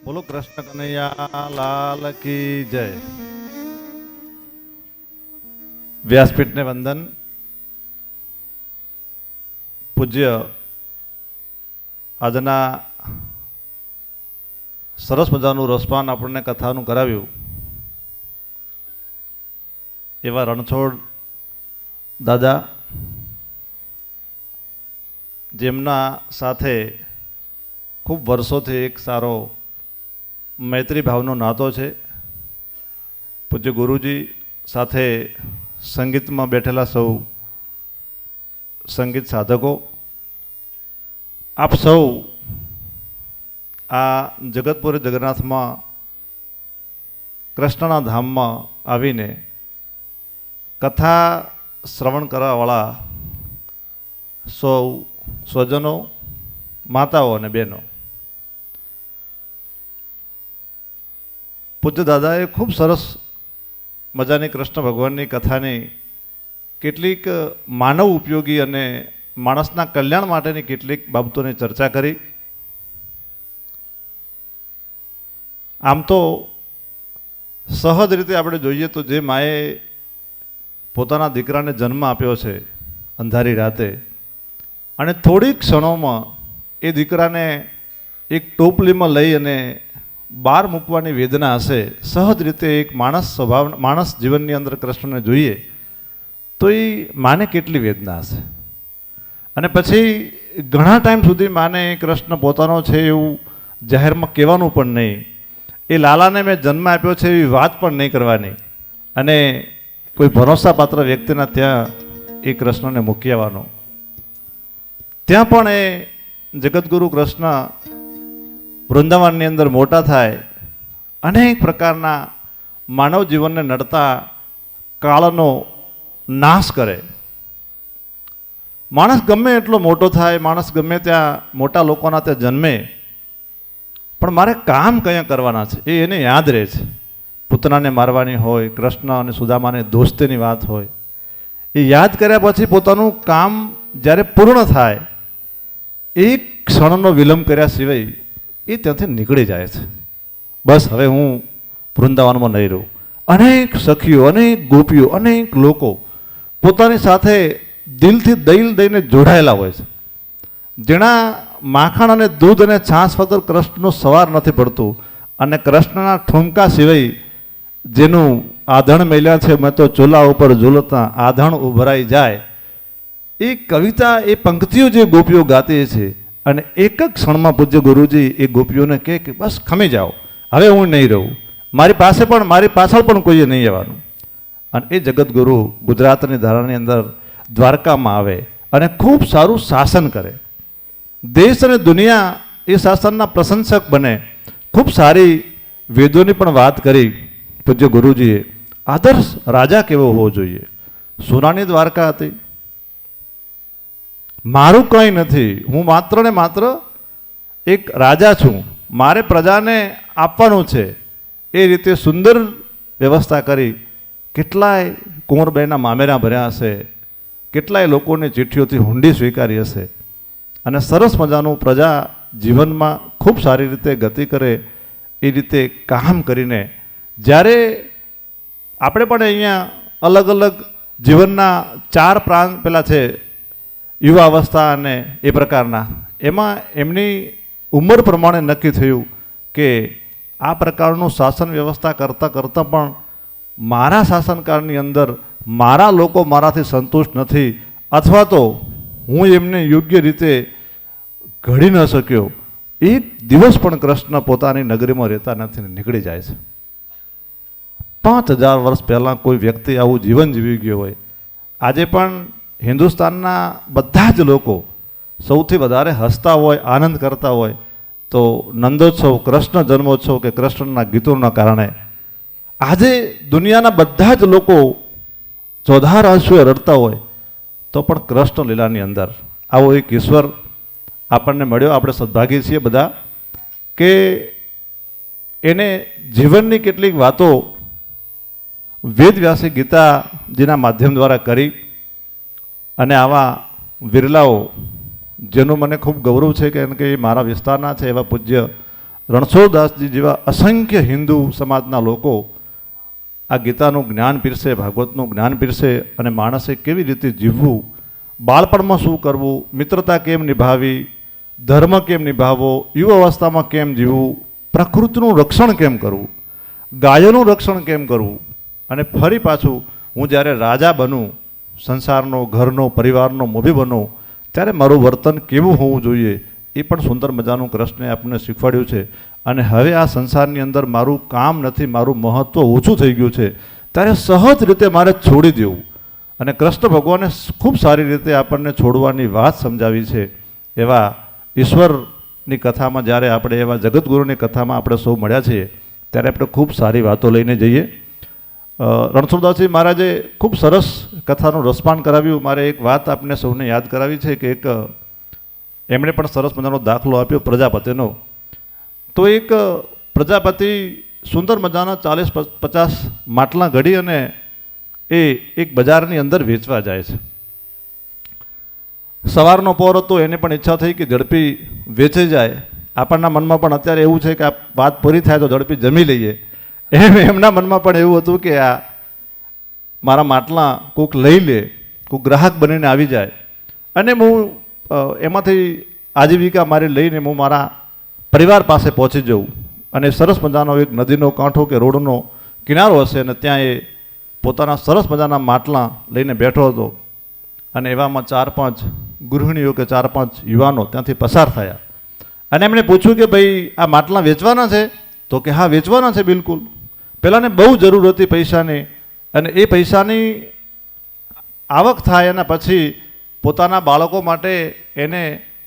બોલો કૃષ્ણ કનૈયા લાલ કી જય. વ્યાસપીઠને વંદન. પૂજ્ય આજના સરસ મજાનું રસપાન આપણને કથાનું કરાવ્યું એવા રણછોડ દાદા, જેમના સાથે ખૂબ વર્ષોથી એક સારો મૈત્રી ભાવનો નાતો છે. પૂજ્ય ગુરુજી સાથે સંગીતમાં બેઠેલા સૌ સંગીત સાધકો, આપ સૌ આ જગતપુરી જગન્નાથમાં કૃષ્ણના ધામમાં આવીને કથા શ્રવણ કરવાવાળા સૌ સ્વજનો, માતાઓ અને બહેનો, પૂજ્ય દાદાએ ખૂબ સરસ મજાની કૃષ્ણ ભગવાનની કથાની કેટલીક માનવ ઉપયોગી અને માણસના કલ્યાણ માટેની કેટલીક બાબતોની ચર્ચા કરી. આમ તો સહજ રીતે આપણે જોઈએ તો જે માએ પોતાના દીકરાને જન્મ આપ્યો છે અંધારી રાતે, અને થોડીક ક્ષણોમાં એ દીકરાને એક ટોપલીમાં લઈ અને બહાર મૂકવાની વેદના હશે. સહજ રીતે એક માણસ જીવનની અંદર કૃષ્ણને જોઈએ તો એ માને કેટલી વેદના હશે. અને પછી ઘણા ટાઈમ સુધી માને કૃષ્ણ પોતાનો છે એવું જાહેરમાં કહેવાનું પણ નહીં, એ લાલાને મેં જન્મ આપ્યો છે એવી વાત પણ નહીં કરવાની, અને કોઈ ભરોસાપાત્ર વ્યક્તિના ત્યાં એ કૃષ્ણને મૂકી આવવાનો. ત્યાં પણ એ જગતગુરુ કૃષ્ણ વૃંદાવનની અંદર મોટા થાય, અનેક પ્રકારના માનવ જીવનને નડતા કાળનો નાશ કરે. માણસ ગમે એટલો મોટો થાય, માણસ ગમે ત્યાં મોટા લોકોના ત્યાં જન્મે, પણ મારે કામ કયા કરવાના છે એ એને યાદ રહે છે. પૂતનાને મારવાની હોય, કૃષ્ણ અને સુદામાને દોસ્તીની વાત હોય, એ યાદ કર્યા પછી પોતાનું કામ જ્યારે પૂર્ણ થાય એક ક્ષણનો વિલંબ કર્યા સિવાય એ ત્યાંથી નીકળી જાય છે. બસ હવે હું વૃંદાવનમાં નહીં રહું. અનેક સખીઓ, અનેક ગોપીઓ, અનેક લોકો પોતાની સાથે દિલથી દિલ દઈને જોડાયેલા હોય છે. જેના માખણ અને દૂધ અને છાશ વગર કૃષ્ણનું સવાર નથી પડતું, અને કૃષ્ણના ઠુમકા સિવાય જેનું આધણ મેલ્યા છે મેં તો ચૂલા ઉપર ઝૂલતા આધણ ઉભરાઈ જાય, એ કવિતા, એ પંક્તિઓ જે ગોપીઓ ગાતી છે, અને એક જ ક્ષણમાં પૂજ્ય ગુરુજી એ ગોપીઓને કહે કે બસ ખમી જાઓ, હવે હું નહીં રહું, મારી પાસે પણ મારી પાછળ પણ કોઈએ નહીં આવવાનું. અને એ જગતગુરુ ગુજરાતની ધારાની અંદર દ્વારકામાં આવે અને ખૂબ સારું શાસન કરે. દેશ અને દુનિયા એ શાસનના પ્રશંસક બને. ખૂબ સારી વેદોની પણ વાત કરી પૂજ્ય ગુરુજીએ. આદર્શ રાજા કેવો હોવો જોઈએ. સોનાની દ્વારકા હતી. મારું કંઈ નથી, હું માત્ર ને માત્ર એક રાજા છું, મારે પ્રજાને આપવાનું છે, એ રીતે સુંદર વ્યવસ્થા કરી. કેટલાય કુંવરબાઈના મામેરા ભર્યા હશે, કેટલાય લોકોની ચિઠ્ઠીઓથી હુંડી સ્વીકારી હશે, અને સરસ મજાનું પ્રજા જીવનમાં ખૂબ સારી રીતે ગતિ કરે એ રીતે કામ કરીને જ્યારે આપણે પણ અહીંયા અલગ અલગ જીવનના 4 પ્રાંત પેલા છે, યુવા અવસ્થા અને એ પ્રકારના, એમાં એમની ઉંમર પ્રમાણે નક્કી થયું કે આ પ્રકારનું શાસન વ્યવસ્થા કરતાં કરતાં પણ મારા શાસનકાળની અંદર મારા લોકો મારાથી સંતુષ્ટ નથી, અથવા તો હું એમને યોગ્ય રીતે ઘડી ન શક્યો. એક દિવસ પણ કૃષ્ણ પોતાની નગરીમાં રહેતા નથી ને નીકળી જાય છે. 5000 વર્ષ પહેલાં કોઈ વ્યક્તિ આવું જીવન જીવી ગયો હોય. આજે પણ હિન્દુસ્તાનના બધા જ લોકો સૌથી વધારે હસતા હોય, આનંદ કરતા હોય તો નંદોત્સવ, કૃષ્ણ જન્મોત્સવ કે કૃષ્ણના ગીતોના કારણે આજે દુનિયાના બધા જ લોકો ચોધાર આંસુએ રડતા હોય, તો પણ કૃષ્ણ લીલાની અંદર આવો એક ઈશ્વર આપણને મળ્યો. આપણે સદભાગી છીએ બધા કે એને જીવનની કેટલીક વાતો વેદવ્યાસી ગીતાજીના માધ્યમ દ્વારા કરી, અને આવા વિરલાઓ જેનું મને ખૂબ ગૌરવ છે, કે એ મારા વિસ્તારના છે એવા પૂજ્ય રણછોડદાસજી જેવા અસંખ્ય હિન્દુ સમાજના લોકો આ ગીતાનું જ્ઞાન પીરસે, ભાગવતનું જ્ઞાન પીરસે અને માણસે કેવી રીતે જીવવું, બાળપણમાં શું કરવું, મિત્રતા કેમ નિભાવવી, ધર્મ કેમ નિભાવવો, યુવા અવસ્થામાં કેમ જીવવું, પ્રકૃતિનું રક્ષણ કેમ કરવું, ગાયોનું રક્ષણ કેમ કરવું, અને ફરી પાછું હું જ્યારે રાજા બનું, સંસારનો, ઘરનો, પરિવારનો મોભી બનું, ત્યારે મારું વર્તન કેવું હોવું જોઈએ, એ પણ સુંદર મજાનું કૃષ્ણે આપણને શીખવાડ્યું છે. અને હવે આ સંસારની અંદર મારું કામ નથી, મારું મહત્ત્વ ઓછું થઈ ગયું છે, ત્યારે સહજ રીતે મારે છોડી દેવું. અને કૃષ્ણ ભગવાને ખૂબ સારી રીતે આપણને છોડવાની વાત સમજાવી છે. એવા ઈશ્વરની કથામાં જ્યારે આપણે એવા જગતગુરુની કથામાં આપણે સૌ મળ્યા છીએ, ત્યારે આપણે ખૂબ સારી વાતો લઈને જઈએ. રણછોડદાસજી મહારાજે ખૂબ સરસ કથાનું રસપાન કરાવ્યું. મારે એક વાત આપને સૌને યાદ કરાવી છે કે એક એમણે પણ સરસ મજાનો દાખલો આપ્યો પ્રજાપતિનો. તો એક પ્રજાપતિ સુંદર મજાના 40-50 માટલા ઘડી અને એ એક બજારની અંદર વેચવા જાય છે. સવારનો પહોર હતો, એને પણ ઈચ્છા થઈ કે ઝડપી વેચાઈ જાય. આપણના મનમાં પણ અત્યારે એવું છે કે આ વાત પૂરી થાય તો ઝડપી જમી લઈએ. એમના મનમાં પણ એવું હતું કે આ મારા માટલા કોઈક લઈ લે, કોઈક ગ્રાહક બનીને આવી જાય અને હું એમાંથી આજીવિકા મારી લઈને હું મારા પરિવાર પાસે પહોંચી જઉં. અને સરસ મજાનો એક નદીનો કાંઠો કે રોડનો કિનારો હશે અને ત્યાં એ પોતાના સરસ મજાના માટલા લઈને બેઠો હતો. અને એવામાં 4-5 ગૃહિણીઓ કે 4-5 યુવાનો ત્યાંથી પસાર થયા અને એમણે પૂછ્યું કે ભાઈ આ માટલા વેચવાના છે? તો કે હા, વેચવાના છે બિલકુલ. પહેલાંને બહુ જરૂર હતી પૈસાની, અને એ પૈસાની આવક થાય એના પછી પોતાના બાળકો માટે એને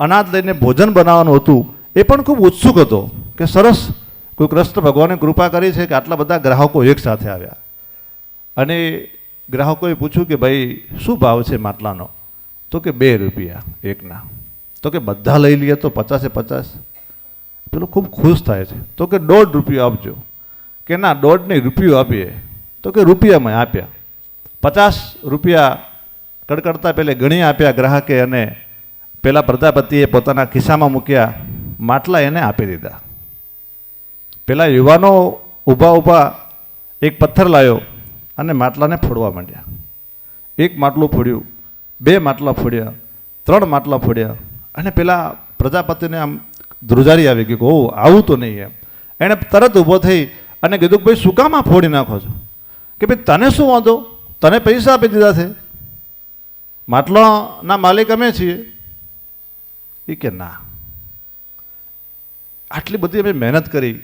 અનાજ લઈને ભોજન બનાવવાનું હતું. એ પણ ખૂબ ઉત્સુક હતો કે સરસ કોઈ કૃષ્ણ ભગવાને કૃપા કરી છે કે આટલા બધા ગ્રાહકો એક સાથે આવ્યા. અને ગ્રાહકોએ પૂછ્યું કે ભાઈ શું ભાવ છે માટલાનો? તો કે 2 રૂપિયા એકના. તો કે બધા લઈ લઈએ તો 50-50. પેલો ખૂબ ખુશ થાય છે. તો કે 1.5 રૂપિયો આપજો. કે ના, 1.5 નહીં, રૂપિયો આપીએ. તો કે રૂપિયામાં આપ્યા. 50 રૂપિયા કડકડતા પહેલે ગણી આપ્યા ગ્રાહકે અને પેલા પ્રજાપતિએ પોતાના ખિસ્સામાં મૂક્યા, માટલા એને આપી દીધા. પેલા યુવાનો ઊભા એક પથ્થર લાવ્યો અને માટલાને ફોડવા માંડ્યા. 1 માટલું ફોડ્યું, 2 માટલા ફોડ્યા, 3 માટલા ફોડ્યા અને પેલા પ્રજાપતિને આમ ધ્રુજારી આવી ગઈ કે ઓહ, આવું તો નહીં એમ. એણે તરત ઊભો થઈ અને કીધું કે ભાઈ શું કામ આ ફોડી નાખો છો? કે ભાઈ તને શું વાંધો, તને પૈસા આપી દીધા છે, માટલાના માલિક અમે છીએ. એ કે ના, આટલી બધી અમે મહેનત કરી.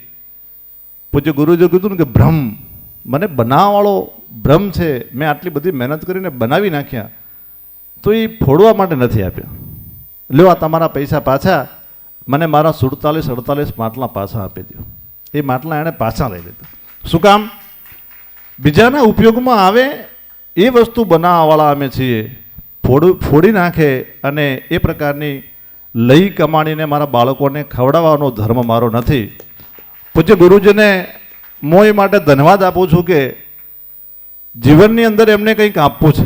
પૂજ્ય ગુરુજીએ કીધું ને કે ભ્રમ, મને બનાવવાવાળો ભ્રમ છે, મેં આટલી બધી મહેનત કરીને બનાવી નાખ્યા, તો એ ફોડવા માટે નથી આપ્યા. લ્યો આ તમારા પૈસા પાછા, મને મારા 47-48 માટલા પાછા આપી દો. એ માટલા એણે પાછા લઈ લીધા. શું કામ? બીજાના ઉપયોગમાં આવે એ વસ્તુ બનાવવાવાળા અમે છીએ. ફોડી નાખે અને એ પ્રકારની લઈ કમાણીને મારા બાળકોને ખવડાવવાનો ધર્મ મારો નથી. પૂજ્ય ગુરુજીને હું એ માટે ધન્યવાદ આપું છું કે જીવનની અંદર એમને કંઈક આપવું છે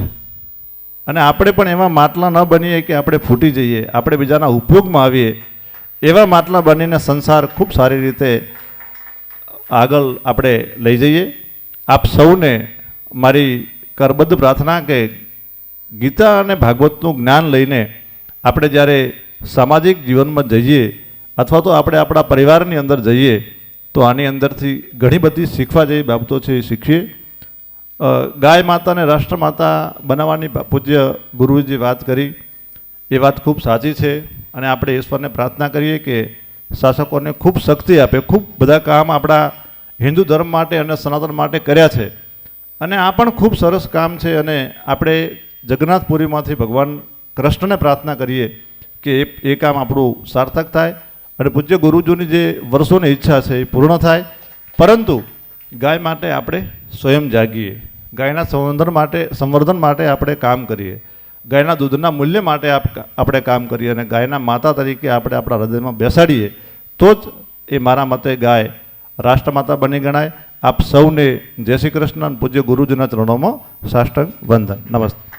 અને આપણે પણ એવા માટલા ન બનીએ કે આપણે ફૂટી જઈએ, આપણે બીજાના ઉપયોગમાં આવીએ. એવા માટલા બનીને સંસાર ખૂબ સારી રીતે આગળ આપણે લઈ જઈએ. આપ સૌને મારી કરબદ્ધ પ્રાર્થના કે ગીતા અને ભાગવતનું જ્ઞાન લઈને આપણે જ્યારે સામાજિક જીવનમાં જઈએ અથવા તો આપણે આપણા પરિવારની અંદર જઈએ તો આની અંદરથી ઘણી બધી શીખવા જેવી બાબતો છે એ શીખીએ. ગાય માતાને રાષ્ટ્રમાતા બનાવવાની પૂજ્ય ગુરુજી વાત કરી, એ વાત ખૂબ સાચી છે અને આપણે ઈશ્વરને પ્રાર્થના કરીએ કે શાસકોને ખૂબ શક્તિ આપે. ખૂબ બધા કામ આપણા હિન્દુ ધર્મ માટે અને સનાતન માટે કર્યા છે અને આ પણ ખૂબ સરસ કામ છે અને આપણે જગન્નાથપુરીમાંથી ભગવાન કૃષ્ણને પ્રાર્થના કરીએ કે એ કામ આપણું સાર્થક થાય અને પૂજ્ય ગુરુજીની જે વર્ષોની ઈચ્છા છે એ પૂર્ણ થાય. પરંતુ ગાય માટે આપણે સ્વયં જાગીએ, ગાયના સંવર્ધન માટે આપણે કામ કરીએ, ગાયના દૂધના મૂલ્ય માટે આપણે કામ કરીએ અને ગાયના માતા તરીકે આપણે આપણા હૃદયમાં બેસાડીએ તો જ એ મારા મતે ગાય રાષ્ટ્રમાતા બની ગણાય. આપ સૌને જય શ્રી કૃષ્ણ અને પૂજ્ય ગુરુજીના ચરણોમાં સાષ્ટાંગ વંદન. નમસ્તે.